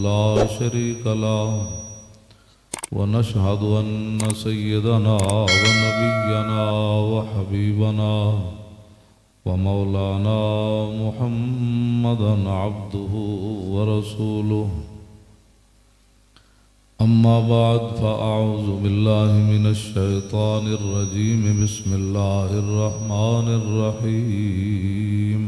لا شريك له ونشهد أن سيدنا ونبينا وحبيبنا ومولانا محمدا عبده ورسوله أما بعد فأعوذ بالله من الشيطان الرجيم بسم الله الرحمن الرحيم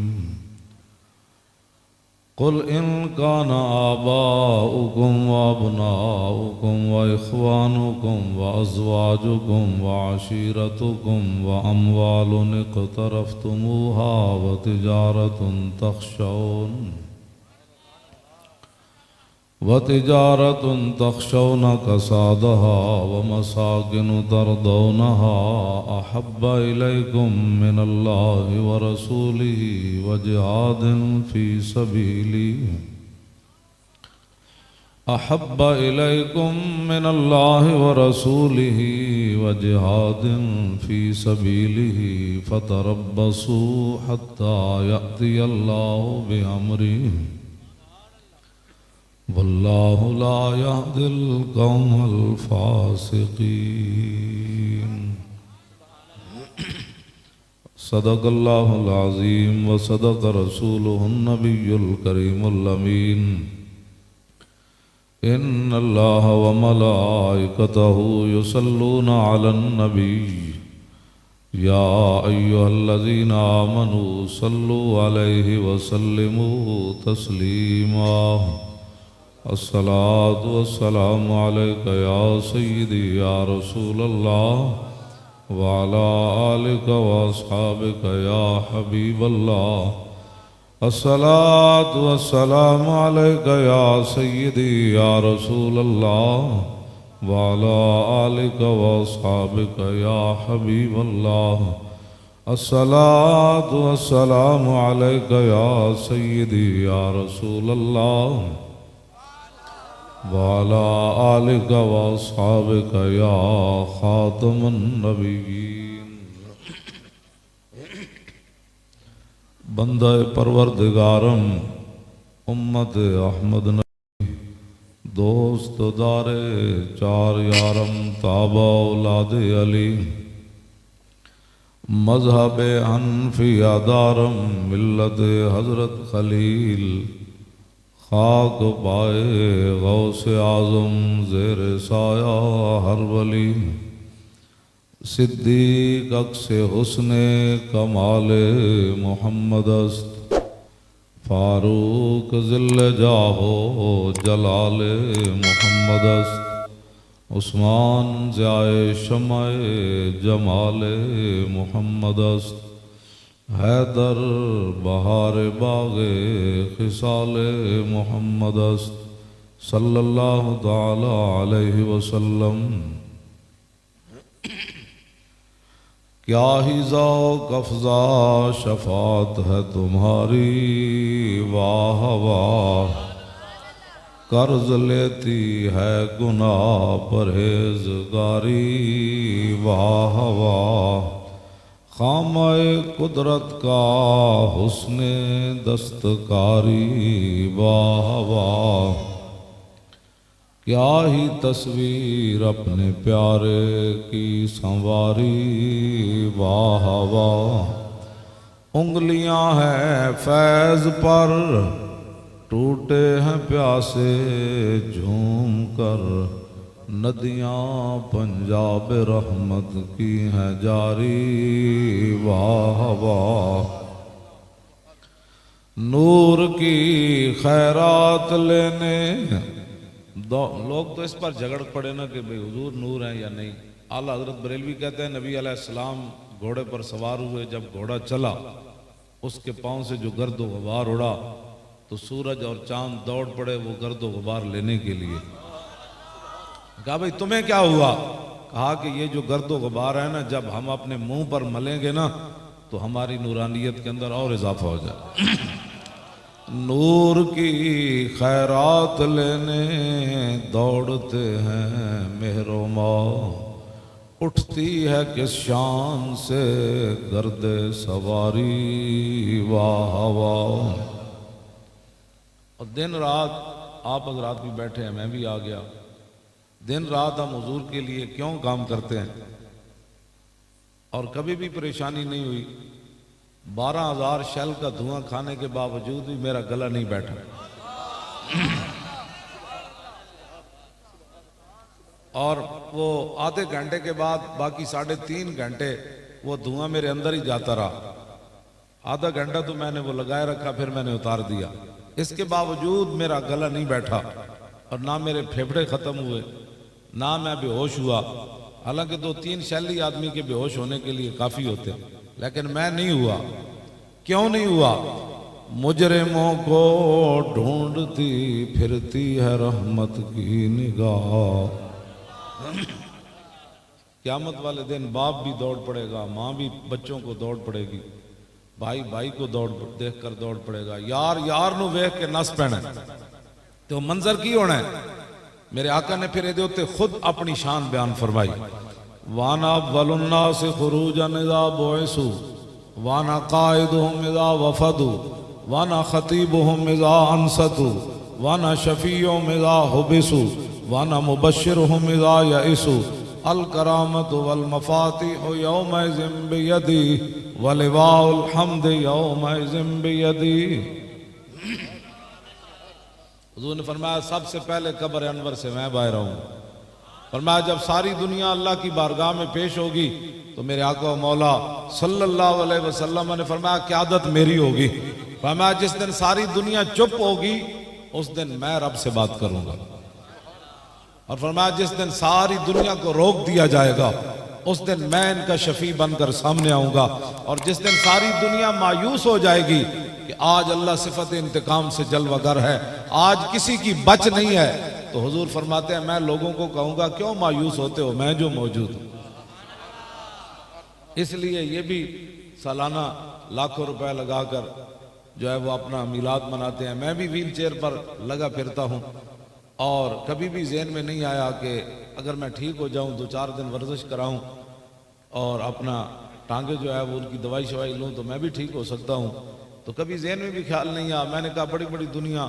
قل إن كان آباؤكم وأبناؤكم وإخوانكم وأزواجكم وعشيرتكم وأموال اقترفتموها وتجارة تخشون كسادها ومساكن ترضونها أحب إليكم من الله ورسوله وجهاد في سبيله أحب إليكم من الله ورسوله وجهاد في سبيله فتربصوا حتى يأتي الله بأمره والله لا يهدي القوم الفاسقين صدق الله العظيم وصدق رسوله النبي الكريم الأمين إن الله وملائكته يصلون على النبي يا أيها الذين آمنوا صلوا عليه وسلموا تسليما الصلاة والسلام عليك يا سيدي يا رسول الله وعلى آلك وأصحابك يا حبيب الله الصلاة والسلام عليك يا سيدي يا رسول الله وعلى آلك وأصحابك يا حبيب الله الصلاة والسلام عليك يا سيدي يا رسول الله وعلى آلك وأصحابك يا خاتم النبيين بندہ پروردگارم امت احمد نبی دوست دار چار یارم تابع اولاد علی مذہب حنفیہ دارم ملت حضرت خلیل خاک پائے غوث اعظم زیر سایہ ہر ولی صدیق عکس حسن کمال محمد است فاروق ذل جاہو جلال محمد است عثمان ضیائے شمع جمال محمد است حیدر بہار باغ خصال محمد است صلی اللہ تعالی علیہ وسلم کیا ہی ذوق افزا شفاعت ہے تمہاری واہ واہ قرض لیتی ہے گناہ پرہیزگاری واہ واہ خامہ قدرت کا حسن دستکاری واہ واہ کیا ہی تصویر اپنے پیارے کی سنواری واہ واہ انگلیاں ہیں فیض پر ٹوٹے ہیں پیاسے جھوم کر ندیاں پنجاب رحمت کی ہیں جاری واہ واہ نور کی خیرات لینے لوگ تو اس پر جھگڑ پڑے نا کہ بھئی حضور نور ہیں یا نہیں. اعلیٰ حضرت بریلوی کہتے ہیں نبی علیہ السلام گھوڑے پر سوار ہوئے, جب گھوڑا چلا اس کے پاؤں سے جو گرد و غبار اڑا تو سورج اور چاند دوڑ پڑے وہ گرد و غبار لینے کے لیے. کہا بھئی تمہیں کیا ہوا؟ کہا کہ یہ جو گرد و غبار ہے نا, جب ہم اپنے منہ پر ملیں گے نا تو ہماری نورانیت کے اندر اور اضافہ ہو جائے. نور کی خیرات لینے دوڑتے ہیں مہر و ماہ, اٹھتی ہے کس شان سے گرد سواری واہ واہ. اور دن رات آپ حضرات بھی بیٹھے ہیں، میں بھی آ گیا۔ دن رات ہم حضور کے لیے کیوں کام کرتے ہیں اور کبھی بھی پریشانی نہیں ہوئی۔ 12,000 شیل کا دھواں کھانے کے باوجود بھی میرا گلا نہیں بیٹھا، اور وہ آدھے گھنٹے کے بعد باقی 3.5 گھنٹے وہ دھواں میرے اندر ہی جاتا رہا۔ آدھا گھنٹہ تو میں نے وہ لگائے رکھا، پھر میں نے اتار دیا۔ اس کے باوجود میرا گلا نہیں بیٹھا اور نہ میرے پھیپھڑے ختم ہوئے، نہ میں بے ہوش ہوا۔ حالانکہ 2-3 شیلی آدمی کے بے ہوش ہونے کے لیے کافی ہوتے، لیکن میں نہیں ہوا۔ کیوں نہیں ہوا؟ مجرموں کو ڈھونڈتی پھرتی ہے رحمت کی نگاہ۔ قیامت والے دن باپ بھی دوڑ پڑے گا، ماں بھی بچوں کو دوڑ پڑے گی، بھائی بھائی کو دیکھ کر دوڑ پڑے گا، یار یار نو ویکھ کے نس پینا۔ تو منظر کی ہونا ہے؟ میرے آقا نے پھر ادھے خود اپنی شان بیان فرمائی۔ وانا اول الناس خروجا اذا بعثوا وانا قائدهم اذا وفدوا وانا خطیبهم اذا انصتوا وانا شفیعهم اذا حبسوا وانا مبشرهم اذا یئسوا الکرامۃ والمفاتیح یومئذ بیدی ولواء الحمد یومئذ بیدی۔ حضور نے فرمایا سب سے پہلے قبر انور سے میں باہر آؤں۔ فرمایا جب ساری دنیا اللہ کی بارگاہ میں پیش ہوگی تو میرے آقا و مولا صلی اللہ علیہ وسلم نے فرمایا قیادت میری ہوگی۔ فرمایا جس دن ساری دنیا چپ ہوگی اس دن میں رب سے بات کروں گا، اور فرمایا جس دن ساری دنیا کو روک دیا جائے گا اس دن میں ان کا شفیع بن کر سامنے آؤں گا، اور جس دن ساری دنیا مایوس ہو جائے گی کہ آج اللہ صفت انتقام سے جلوہ گر ہے، آج کسی کی بچ نہیں ہے، تو حضور فرماتے ہیں میں لوگوں کو کہوں گا کیوں مایوس ہوتے ہو، میں جو موجود ہوں۔ اس لیے یہ بھی سالانہ لاکھوں روپے لگا کر جو ہے وہ اپنا میلاد مناتے ہیں۔ میں بھی ویل چیئر پر لگا پھرتا ہوں، اور کبھی بھی ذہن میں نہیں آیا کہ اگر میں ٹھیک ہو جاؤں 2-4 دن ورزش کراؤں اور اپنا ٹانگیں جو ہے وہ ان کی دوائی شوائی لوں تو میں بھی ٹھیک ہو سکتا ہوں۔ تو کبھی ذہن میں بھی خیال نہیں آیا۔ میں نے کہا بڑی بڑی دنیا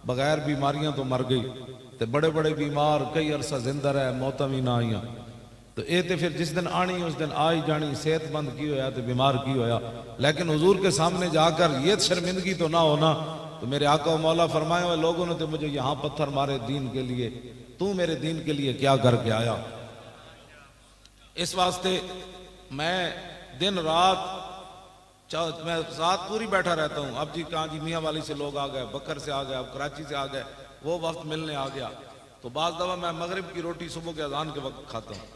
بغیر بیماریاں تو مر گئی، تے بڑے بڑے بیمار کئی عرصہ زندہ رہے، موتاں بھی نہ آئیاں، تو اے تے پھر جس دن آنی اس دن آئی جانی، صحت مند کی ہویا تے بیمار کی ہویا۔ لیکن حضور کے سامنے جا کر یہ شرمندگی تو نہ ہونا۔ تو میرے آقا و مولا فرمائے ہوئے لوگوں نے تو مجھے یہاں پتھر مارے دین کے لیے، تو میرے دین کے لیے کیا کر کے آیا؟ اس واسطے میں دن رات میں ساتھ پوری بیٹھا رہتا ہوں۔ اب جی کہاں جی میاں والی سے لوگ آ گئے، بکر سے آ گئے، اب کراچی سے آ گئے، وہ وقت ملنے آ گیا، تو بعض دفعہ میں مغرب کی روٹی صبح کے اذان کے وقت کھاتا ہوں،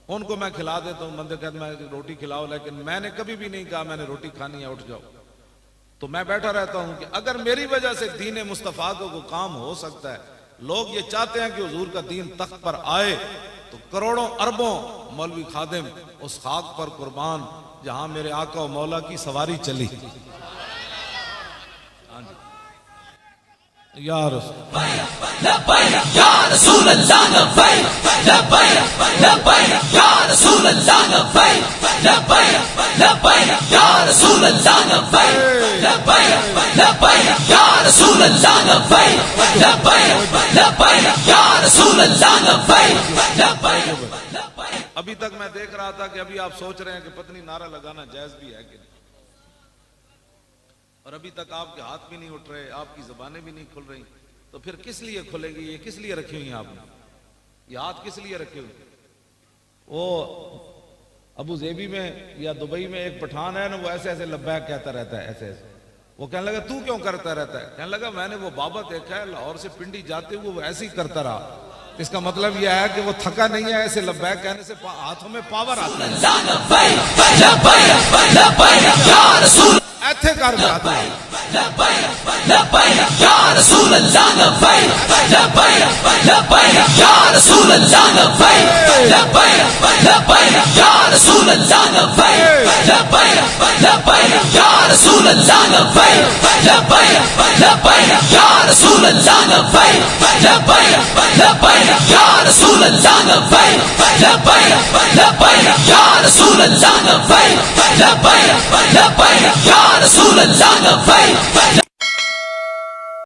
ان کو میں کھلا دیتا ہوں۔ بندے کہتے ہیں روٹی کھلاؤ، لیکن میں نے کبھی بھی نہیں کہا میں نے روٹی کھانی ہے اٹھ جاؤ۔ تو میں بیٹھا رہتا ہوں کہ اگر میری وجہ سے دین مصطفیٰ کو کام ہو سکتا ہے، لوگ یہ چاہتے ہیں کہ حضور کا دین تخت پر آئے، تو کروڑوں اربوں مولوی خادم اس خاک پر قربان جہاں میرے آقا و مولا کی سواری چلی۔ یا رسول یا رسول اللہ لبیک لبیک لبیک یا رسول اللہ لبیک لبیک لبیک یا رسول اللہ لبیک لبیک لبیک یا رسول اللہ لبیک لبیک لبیک یا رسول اللہ لبیک لبیک۔ ابھی تک میں دیکھ رہا تھا کہ ابھی آپ سوچ رہے ہیں کہ پتنی نعرہ لگانا جائز بھی ہے کہ نہیں، اور ابھی تک آپ کے ہاتھ بھی نہیں اٹھ رہے، آپ کی زبانیں بھی نہیں کھل رہی، تو پھر کس لیے کھلے گی؟ یہ کس لیے رکھی ہوئی ہیں آپ نے؟ یہ ہاتھ کس لیے رکھے ہوئے؟ وہ ابو ظبی میں یا دبئی میں ایک پٹھان ہے نا، وہ ایسے ایسے لبیک کہتا رہتا ہے، ایسے ایسے۔ وہ کہنے لگا تو کیوں کرتا رہتا ہے؟ کہنے لگا میں نے وہ بابا دیکھا ہے لاہور سے پنڈی جاتے ہوئے وہ ایسے ہی کرتا رہا۔ اس کا مطلب یہ ہے کہ وہ تھکا نہیں ہے، ایسے لبیک کہنے سے ہاتھوں میں پاور آتا ہے۔ ایتھے کر جاتا ہے لبیک لبیک یا رسول اللہ لبیک لبیک لبیک یا رسول اللہ لبیک لبیک لبیک یا رسول اللہ لبیک لبیک لبیک یا رسول اللہ لبیک لبیک لبیک یا رسول اللہ لبیک لبیک لبیک یا رسول اللہ لبیک لبیک لبیک یا رسول اللہ لبیک لبیک لبیک یا رسول اللہ لبیک